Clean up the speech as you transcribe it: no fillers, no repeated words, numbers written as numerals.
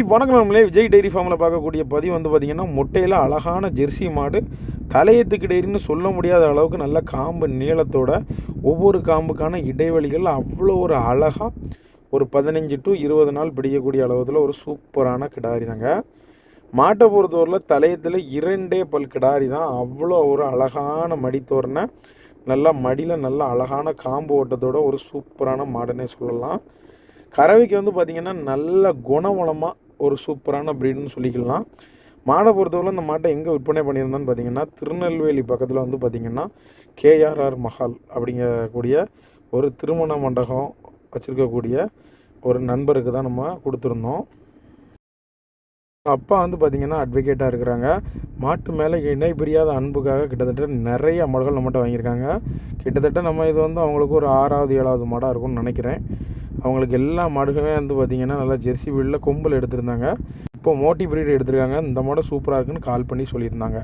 Hi வணக்கம் நம்மளே Vijay diary ஃபார்மில் பார்க்கக்கூடிய பதிவு வந்து பார்த்திங்கன்னா முட்டையில் அழகான ஜெர்சி மாடு தலையத்துக்கு டெய்ரின்னு சொல்ல முடியாத அளவுக்கு நல்ல காம்பு நீளத்தோட ஒவ்வொரு காம்புக்கான இடைவெளிகள் அவ்வளோ ஒரு அழகாக ஒரு 15 to 20 நாள் பிடிக்கக்கூடிய அளவுல ஒரு சூப்பரான கிடாரி தாங்க. மாட்டை பொறுத்தவரையில் தலையத்தில் 2 பல் கிடாரி தான். அவ்வளோ ஒரு அழகான மடித்தோர்னை நல்லா மடியில் நல்லா அழகான காம்பு ஓட்டத்தோட ஒரு சூப்பரான மாடுன்னே சொல்லலாம். கறவைக்கு வந்து பார்த்திங்கன்னா நல்ல குணவளமாக ஒரு சூப்பரான ப்ரீடுன்னு சொல்லிக்கலாம். மாடை பொறுத்தவரை இந்த மாட்டை எங்கே விற்பனை பண்ணியிருந்தான்னு பார்த்திங்கன்னா திருநெல்வேலி பக்கத்தில் வந்து பார்த்திங்கன்னா கேஆர்ஆர் மஹால் அப்படிங்கக்கூடிய ஒரு திருமண மண்டபம் வச்சுருக்கக்கூடிய ஒரு நண்பருக்கு தான் நம்ம கொடுத்துருந்தோம். அப்பா வந்து பார்த்திங்கன்னா அட்வொகேட்டாக இருக்கிறாங்க. மாட்டு மேலே இணை பிரியாத அன்புக்காக கிட்டத்தட்ட நிறைய மாடுகள் நம்மகிட்ட வாங்கியிருக்காங்க. கிட்டத்தட்ட நம்ம இது வந்து அவங்களுக்கு ஒரு 6வது 7வது மாடாக இருக்கும்னு நினைக்கிறேன். அவங்களுக்கு எல்லா மாடுகளுமே வந்து பார்த்திங்கன்னா நல்லா ஜெர்சி வீலில் கொம்பில் எடுத்திருந்தாங்க. இப்போ மோட்டி பிரீடு எடுத்திருக்காங்க. இந்த மாடு சூப்பராக இருக்குன்னு கால் பண்ணி சொல்லியிருந்தாங்க.